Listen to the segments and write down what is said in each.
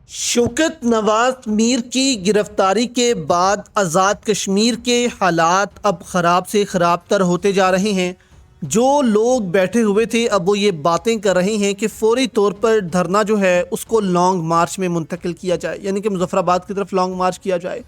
शौकत नवाज मीर की गिरफ्तारी के बाद आज़ाद कश्मीर के हालात अब ख़राब से ख़राब तर होते जा रहे हैं। जो लोग बैठे हुए थे अब वो ये बातें कर रहे हैं कि फ़ौरी तौर पर धरना जो है उसको लॉन्ग मार्च में मुंतकिल किया जाए, यानी कि मुज़फ़्फ़राबाद की तरफ लॉन्ग मार्च किया जाए।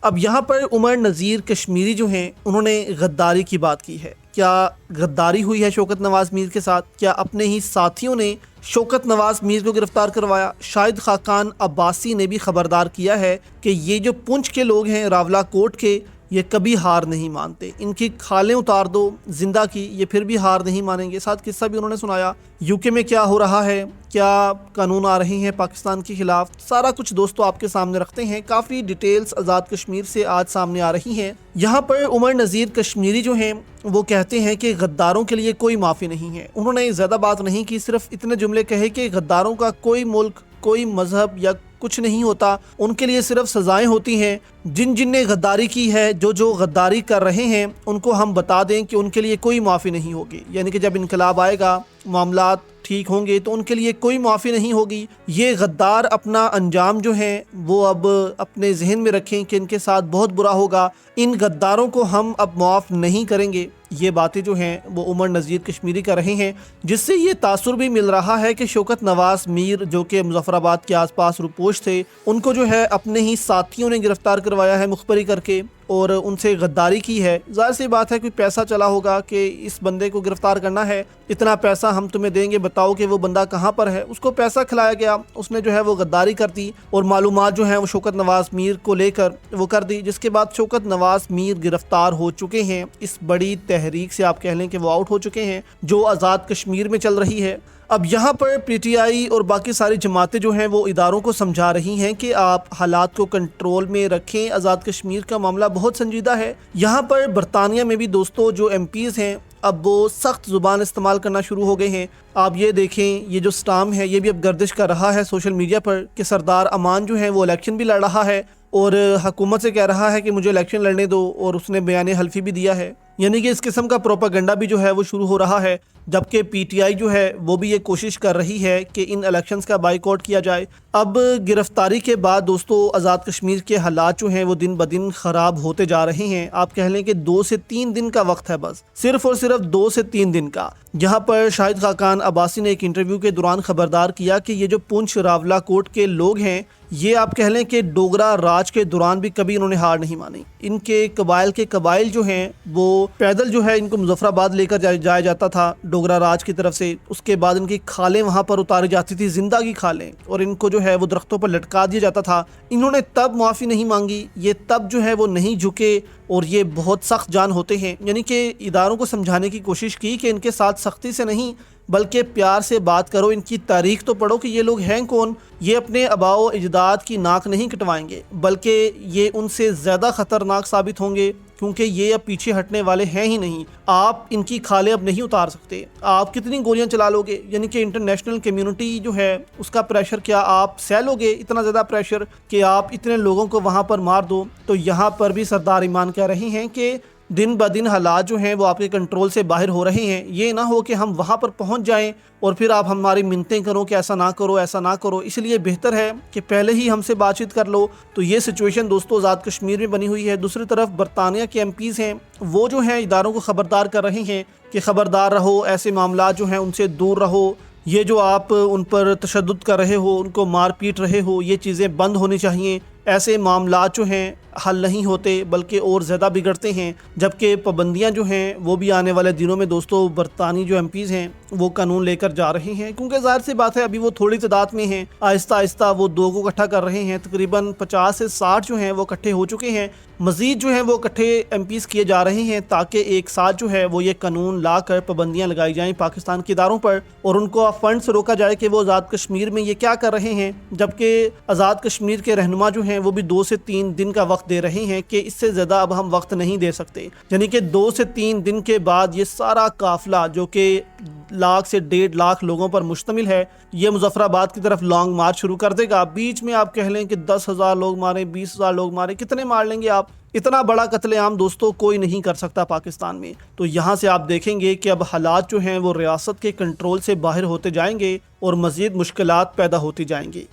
अब यहाँ पर उमर नज़ीर कश्मीरी जो हैं उन्होंने गद्दारी की बात की है। क्या गद्दारी हुई है शौकत नवाज मीर के साथ? क्या अपने ही साथियों ने शौकत नवाज मीर को गिरफ्तार करवाया? शाहिद खाकान अब्बासी ने भी खबरदार किया है कि ये जो पुंछ के लोग हैं, रावला कोट के, ये कभी हार नहीं मानते। इनकी खालें उतार दो जिंदा की, ये फिर भी हार नहीं मानेंगे। साथ किस्सा भी उन्होंने सुनाया यूके में क्या हो रहा है, क्या कानून आ रहे हैं पाकिस्तान के खिलाफ, सारा कुछ दोस्तों आपके सामने रखते हैं। काफ़ी डिटेल्स आज़ाद कश्मीर से आज सामने आ रही हैं। यहाँ पर उमर नज़ीर कश्मीरी जो हैं वो कहते हैं कि गद्दारों के लिए कोई माफ़ी नहीं है। उन्होंने ज़्यादा बात नहीं की, सिर्फ इतने जुमले कहे कि गद्दारों का कोई मुल्क, कोई मज़हब या कुछ नहीं होता, उनके लिए सिर्फ सज़ाएं होती हैं। जिन ने गद्दारी की है, जो गद्दारी कर रहे हैं, उनको हम बता दें कि उनके लिए कोई माफ़ी नहीं होगी। यानी कि जब इनकलाब आएगा, मामलात ठीक होंगे तो उनके लिए कोई माफ़ी नहीं होगी। ये गद्दार अपना अंजाम जो है वो अब अपने जहन में रखें कि इनके साथ बहुत बुरा होगा। इन गद्दारों को हम अब माफ़ नहीं करेंगे। ये बातें जो हैं वो उमर नज़ीर कश्मीरी कर रहे हैं, जिससे ये तासुर भी मिल रहा है कि शौकत नवाज मीर जो कि मुज़फ़्फ़राबाद के आसपास रुपोश थे, उनको जो है अपने ही साथियों ने गिरफ़्तार करवाया है मुखबरी करके और उनसे गद्दारी की है। ज़ाहिर सी बात है कोई पैसा चला होगा कि इस बंदे को गिरफ़्तार करना है, इतना पैसा हम तुम्हें देंगे, बताओ कि वो बंदा कहाँ पर है। उसको पैसा खिलाया गया, उसने जो है वो गद्दारी कर दी और मालूमात जो है वो शौकत नवाज मीर को लेकर वो कर दी, जिसके बाद शौकत नवाज मीर गिरफ़्तार हो चुके हैं। इस बड़ी तहरीक से आप कह लें कि वो आउट हो चुके हैं जो आज़ाद कश्मीर में चल रही है। अब यहाँ पर पीटीआई और बाकी सारी जमातें जो हैं वो इदारों को समझा रही हैं कि आप हालात को कंट्रोल में रखें। आज़ाद कश्मीर का मामला बहुत संजीदा है। यहाँ पर बरतानिया में भी दोस्तों जो एमपीज़ हैं अब वो सख्त ज़ुबान इस्तेमाल करना शुरू हो गए हैं। आप ये देखें, ये जो स्टाम है ये भी अब गर्दिश कर रहा है सोशल मीडिया पर कि सरदार अमान जो है वो इलेक्शन भी लड़ रहा है और हुकूमत से कह रहा है कि मुझे इलेक्शन लड़ने दो, और उसने बयान हल्फी भी दिया है। यानी कि इस किस्म का प्रोपागेंडा भी जो है वो शुरू हो रहा है, जबकि पीटीआई जो है वो भी ये कोशिश कर रही है कि इन इलेक्शंस का बाइकआउट किया जाए। अब गिरफ्तारी के बाद दोस्तों आज़ाद कश्मीर के हालात जो हैं वो दिन ब दिन ख़राब होते जा रहे हैं। आप कह लें कि 2 से 3 दिन का वक्त है, बस सिर्फ और सिर्फ 2 से 3 दिन का। यहाँ पर शाहिद खाकान अब्बासी ने एक इंटरव्यू के दौरान खबरदार किया कि ये जो पुंछ रावला कोट के लोग हैं, ये आप कह लें कि डोगरा राज के दौरान भी कभी इन्होंने हार नहीं मानी। इनके कबाइल जो हैं वो पैदल जो है इनको मुज़फ़्फ़राबाद लेकर जाया जाता था डोगरा राज की तरफ से। उसके बाद इनकी खालें वहाँ पर उतारी जाती थी, जिंदा की खालें, और इनको जो है वो दरख्तों पर लटका दिया जाता था। इन्होंने तब माफ़ी नहीं मांगी, ये तब जो है वो नहीं झुके और ये बहुत सख्त जान होते हैं। यानी कि इदारों को समझाने की कोशिश की कि इनके साथ सख्ती से नहीं बल्कि प्यार से बात करो, इनकी तारीख तो पढ़ो कि ये लोग हैं कौन। ये अपने आबाओ अजदाद की नाक नहीं कटवाएंगे, बल्कि ये उनसे ज़्यादा ख़तरनाक साबित होंगे, क्योंकि ये अब पीछे हटने वाले हैं ही नहीं। आप इनकी खालें अब नहीं उतार सकते। आप कितनी गोलियां चला लोगे? यानी कि इंटरनेशनल कम्युनिटी जो है उसका प्रेशर क्या आप सह लोगे? इतना ज़्यादा प्रेशर कि आप इतने लोगों को वहाँ पर मार दो। तो यहाँ पर भी सरदार ईमान कह रहे हैं कि दिन ब दिन हालात जो हैं वो आपके कंट्रोल से बाहर हो रहे हैं। ये ना हो कि हम वहाँ पर पहुँच जाएं और फिर आप हमारी मिन्नतें करो कि ऐसा ना करो, ऐसा ना करो। इसलिए बेहतर है कि पहले ही हमसे बातचीत कर लो। तो ये सिचुएशन दोस्तों आज़ाद कश्मीर में बनी हुई है। दूसरी तरफ बरतानिया के एमपीज़ हैं, वो जो हैं इदारों को ख़बरदार कर रहे हैं कि ख़बरदार रहो, ऐसे मामला जो हैं उनसे दूर रहो। ये जो आप उन पर तशद्दुद कर रहे हो, उनको मार पीट रहे हो, ये चीज़ें बंद होनी चाहिए। ऐसे मामला जो हैं हल नहीं होते बल्कि और ज़्यादा बिगड़ते हैं। जबकि पाबंदियां जो हैं वो भी आने वाले दिनों में दोस्तों बरतानी जो एमपीज़ हैं वो कानून लेकर जा रहे हैं, क्योंकि ज़ाहिर सी बात है अभी वो थोड़ी तादाद में हैं। आहिस्ता आहिस्ता वो 2 को इकट्ठा कर रहे हैं। तकरीबन 50 से 60 जो हैं वो इकट्ठे हो चुके हैं। मज़ीद जो हैं वो इकट्ठे एमपीज़ किए जा रहे हैं ताकि एक साथ जो है वो ये कानून ला कर पाबंदियाँ लगाई जाएँ पाकिस्तान के इदारों पर, और उनको फंड से रोका जाए कि वो आज़ाद कश्मीर में ये क्या कर रहे हैं। जबकि आज़ाद कश्मीर के रहनुमा जो हैं वो भी 2 से 3 दिन का वक्त दे रहे हैं कि इससे ज़्यादा अब हम वक्त नहीं दे सकते। यानी कि 2 से 3 दिन के बाद ये सारा काफिला जो कि 1 लाख से 1.5 लाख लोगों पर मुश्तमिल है, ये मुज़फ़्फ़राबाद की तरफ लॉन्ग मार्च शुरू कर देगा। बीच में आप कह लें कि 10,000 लोग मारे, 20,000 लोग मारे, कितने मार लेंगे आप? इतना बड़ा कत्लेआम दोस्तों कोई नहीं कर सकता पाकिस्तान में। तो यहाँ से आप देखेंगे कि अब हालात जो हैं वो रियासत के कंट्रोल से बाहर होते जाएंगे और मज़ीद मुश्किलात पैदा होती जाएंगी।